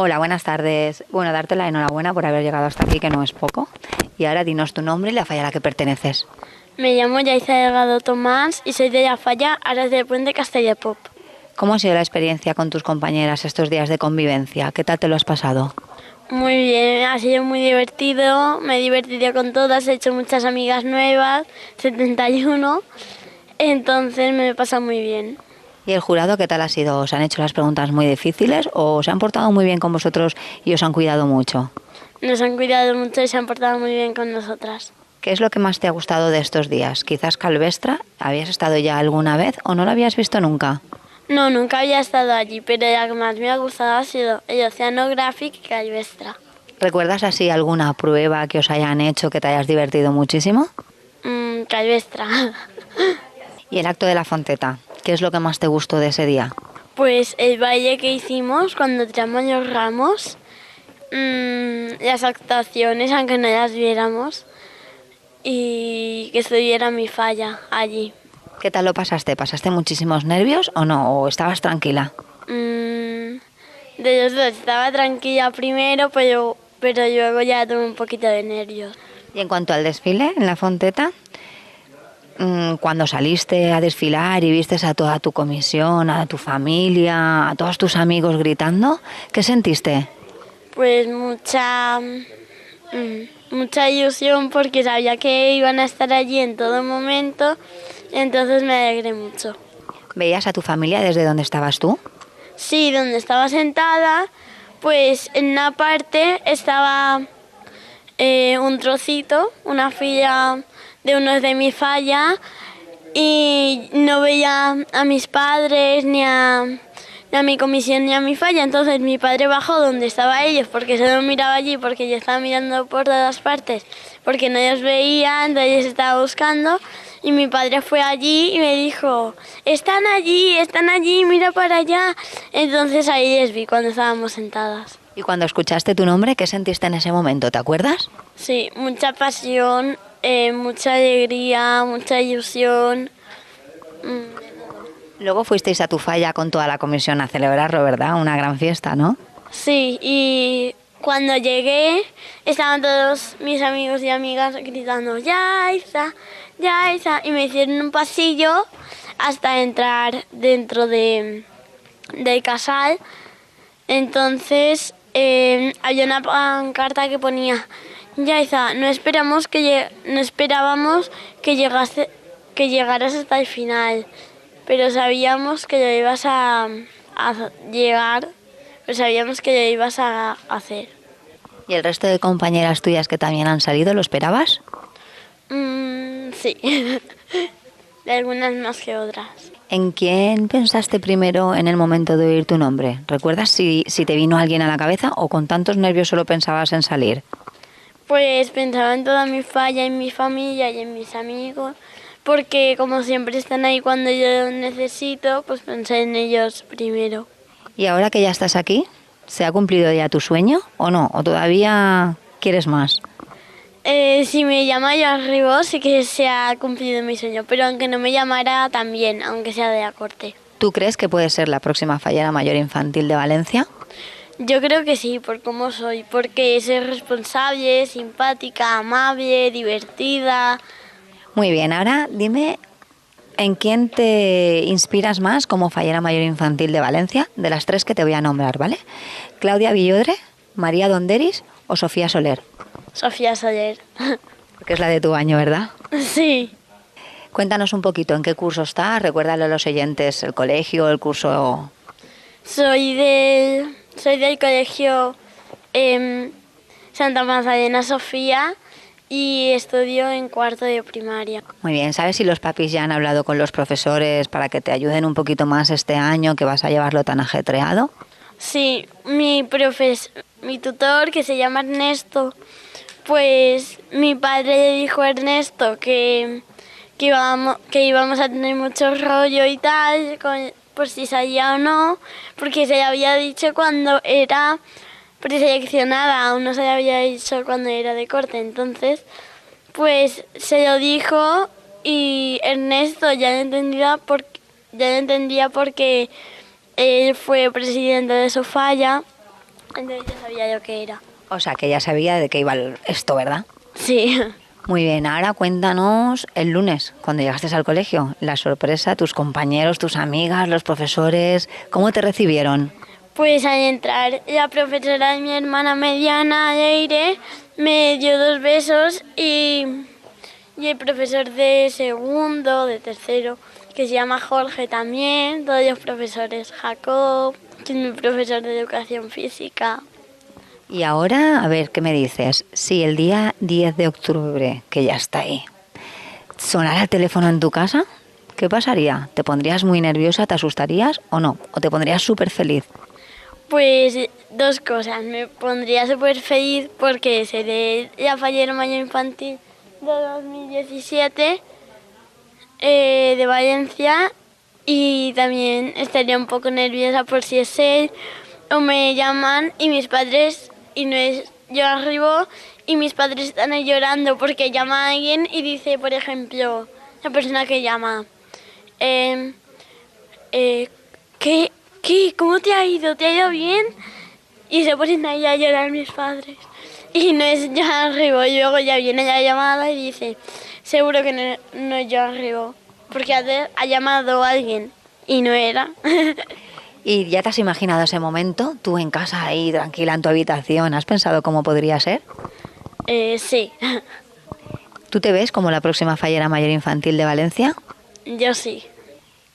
Hola, buenas tardes. Bueno, darte la enhorabuena por haber llegado hasta aquí, que no es poco. Y ahora dinos tu nombre y la falla a la que perteneces. Me llamo Yaiza Delgado Tomás y soy de la falla Aras del Puente Castelldepop. ¿Cómo ha sido la experiencia con tus compañeras estos días de convivencia? ¿Qué tal te lo has pasado? Muy bien, ha sido muy divertido, me he divertido con todas, he hecho muchas amigas nuevas, 71, entonces me he pasado muy bien. ¿Y el jurado qué tal ha sido? ¿Os han hecho las preguntas muy difíciles o se han portado muy bien con vosotros y os han cuidado mucho? Nos han cuidado mucho y se han portado muy bien con nosotras. ¿Qué es lo que más te ha gustado de estos días? ¿Quizás Calvestra? ¿Habías estado ya alguna vez o no lo habías visto nunca? No, nunca había estado allí, pero la que más me ha gustado ha sido el Oceanographic y Calvestra. ¿Recuerdas así alguna prueba que os hayan hecho que te hayas divertido muchísimo? Calvestra. ¿Y el acto de la fonteta? ¿Qué es lo que más te gustó de ese día? Pues el baile que hicimos cuando tiramos los ramos, las actuaciones, aunque no las viéramos, y que estuviera mi falla allí. ¿Qué tal lo pasaste? ¿Pasaste muchísimos nervios o no? ¿O estabas tranquila? De los dos, estaba tranquila primero, pero luego ya tuve un poquito de nervios. Y en cuanto al desfile en la fonteta, cuando saliste a desfilar y vistes a toda tu comisión, a tu familia, a todos tus amigos gritando, ¿qué sentiste? Pues mucha ilusión porque sabía que iban a estar allí en todo momento, entonces me alegré mucho. ¿Veías a tu familia desde donde estabas tú? Sí, donde estaba sentada, pues en una parte estaba un trocito, una fila de unos de mi falla, y no veía a mis padres ni a mi comisión ni a mi falla. Entonces mi padre bajó donde estaban ellos porque solo miraba allí, porque yo estaba mirando por todas partes, porque no los veía, entonces estaba buscando. Y mi padre fue allí y me dijo, están allí, mira para allá. Entonces ahí les vi cuando estábamos sentadas. Y cuando escuchaste tu nombre, ¿qué sentiste en ese momento? ¿Te acuerdas? Sí, mucha pasión, mucha alegría, mucha ilusión. Luego fuisteis a tu falla con toda la comisión a celebrarlo, ¿verdad? Una gran fiesta, ¿no? Sí, y cuando llegué estaban todos mis amigos y amigas gritando Yaiza, Yaiza, y me hicieron un pasillo hasta entrar dentro del casal. Entonces había una pancarta que ponía Yaiza, no esperábamos que llegaras hasta el final, pero sabíamos que lo ibas a llegar, pero sabíamos que lo ibas a hacer. ¿Y el resto de compañeras tuyas que también han salido, lo esperabas? Sí, de algunas más que otras. ¿En quién pensaste primero en el momento de oír tu nombre? ¿Recuerdas si te vino alguien a la cabeza o con tantos nervios solo pensabas en salir? Pues pensaba en toda mi falla, en mi familia y en mis amigos, porque como siempre están ahí cuando yo los necesito, pues pensé en ellos primero. ¿Y ahora que ya estás aquí, se ha cumplido ya tu sueño o no? ¿O todavía quieres más? Si me llama Joan Ribó, sí que se ha cumplido mi sueño, pero aunque no me llamara también, aunque sea de la corte. ¿Tú crees que puedes ser la próxima fallera mayor infantil de Valencia? Yo creo que sí, por cómo soy, porque soy responsable, simpática, amable, divertida. Muy bien, ahora dime, ¿en quién te inspiras más como fallera mayor infantil de Valencia? De las tres que te voy a nombrar, ¿vale? ¿Claudia Villodre, María Donderis o Sofía Soler? Sofía Soler. Porque es la de tu año, ¿verdad? Sí. Cuéntanos un poquito en qué curso estás, recuérdale a los oyentes el colegio, el curso. Soy del colegio Santa Magdalena Sofía y estudio en cuarto de primaria. Muy bien, ¿sabes si los papis ya han hablado con los profesores para que te ayuden un poquito más este año que vas a llevarlo tan ajetreado? Sí, mi tutor, que se llama Ernesto, pues mi padre le dijo a Ernesto que íbamos a tener mucho rollo y tal, por si salía o no, porque se le había dicho cuando era preseleccionada, aún no se le había dicho cuando era de corte. Entonces, pues se lo dijo y Ernesto ya lo entendía porque él fue presidente de su falla Entonces ya sabía yo qué era. O sea, que ya sabía de qué iba esto, ¿verdad? Sí. Muy bien, ahora cuéntanos el lunes, cuando llegaste al colegio, la sorpresa, tus compañeros, tus amigas, los profesores, ¿cómo te recibieron? Pues al entrar, la profesora de mi hermana mediana, Leire, me dio 2 besos y el profesor de segundo, de tercero, que se llama Jorge también, todos los profesores, Jacob, que es mi profesor de educación física. Y ahora, a ver, ¿qué me dices? Si el día 10 de octubre, que ya está ahí, sonara el teléfono en tu casa, ¿qué pasaría? ¿Te pondrías muy nerviosa, te asustarías o no? ¿O te pondrías súper feliz? Pues 2 cosas, me pondría súper feliz porque seré la fallera mayor infantil de 2017 de Valencia y también estaría un poco nerviosa por si es él o me llaman y mis padres y no es yo arribo y mis padres están ahí llorando porque llama a alguien y dice, por ejemplo, la persona que llama, ¿qué? ¿Cómo te ha ido? ¿Te ha ido bien? Y se ponen ahí a llorar mis padres. Y no es yo arribo. Y luego ya viene la llamada y dice, seguro que no es yo arribo. Porque ha llamado a alguien y no era. ¿Y ya te has imaginado ese momento? Tú en casa ahí, tranquila en tu habitación, ¿has pensado cómo podría ser? Sí. ¿Tú te ves como la próxima fallera mayor infantil de Valencia? Yo sí.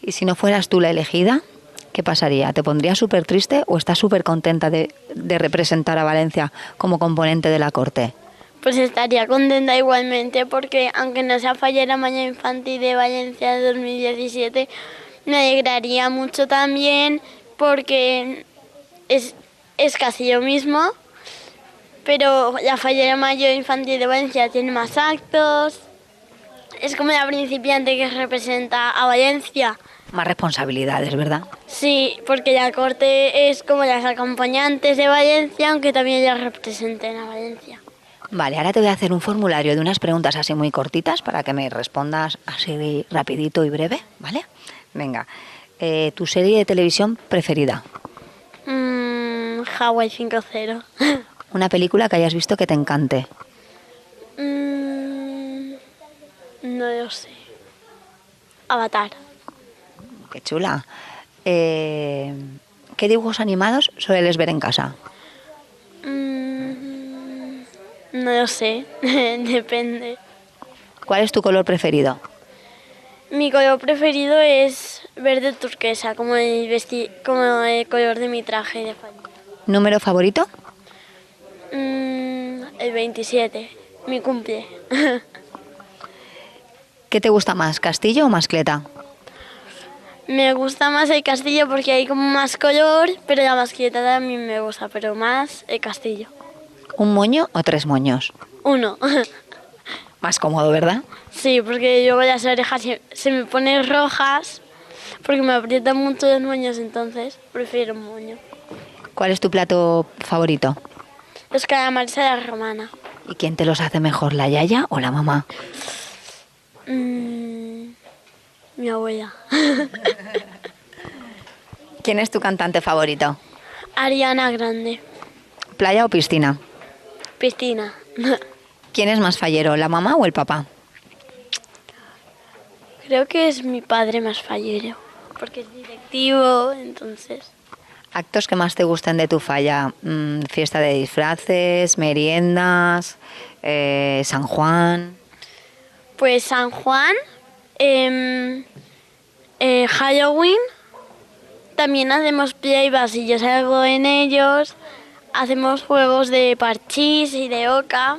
¿Y si no fueras tú la elegida? ¿Qué pasaría? ¿Te pondrías súper triste o estás súper contenta de representar a Valencia como componente de la corte? Pues estaría contenta igualmente porque aunque no sea fallera mayor infantil de Valencia de 2017, me alegraría mucho también porque es casi lo mismo, pero la fallera mayor infantil de Valencia tiene más actos, es como la principiante que representa a Valencia. Más responsabilidades, ¿verdad? Sí, porque la corte es como las acompañantes de Valencia, aunque también ellas representen a Valencia. Vale, ahora te voy a hacer un formulario de unas preguntas así muy cortitas para que me respondas así rapidito y breve, ¿vale? Venga, ¿tu serie de televisión preferida? Hawaii 5.0. Una película que hayas visto que te encante. No lo sé. Avatar. Qué chula. ¿Qué dibujos animados sueles ver en casa? No lo sé, depende. ¿Cuál es tu color preferido? Mi color preferido es verde turquesa, como como el color de mi traje de falla. ¿Número favorito? El 27, mi cumple. ¿Qué te gusta más, castillo o mascleta? Me gusta más el castillo porque hay como más color, pero la mascleta también me gusta, pero más el castillo. ¿Un moño o 3 moños? 1. Más cómodo, ¿verdad? Sí, porque luego las orejas se me ponen rojas porque me aprietan mucho los moños, entonces prefiero un moño. ¿Cuál es tu plato favorito? Los calamares a la romana. ¿Y quién te los hace mejor, la yaya o la mamá? Mi abuela. ¿Quién es tu cantante favorito? Ariana Grande. ¿Playa o piscina? Piscina. ¿Quién es más fallero, la mamá o el papá? Creo que es mi padre más fallero, porque es directivo, entonces. ¿Actos que más te gusten de tu falla? ¿Fiesta de disfraces, meriendas, San Juan? Pues San Juan, Halloween, también hacemos playbacks y yo salgo en ellos, hacemos juegos de parchís y de oca,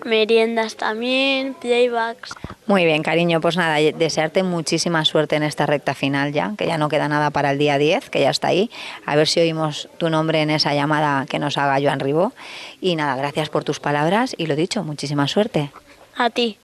meriendas también, playbacks. Muy bien, cariño, pues nada, desearte muchísima suerte en esta recta final ya, que ya no queda nada para el día 10, que ya está ahí. A ver si oímos tu nombre en esa llamada que nos haga Joan Ribó. Y nada, gracias por tus palabras y lo dicho, muchísima suerte. A ti.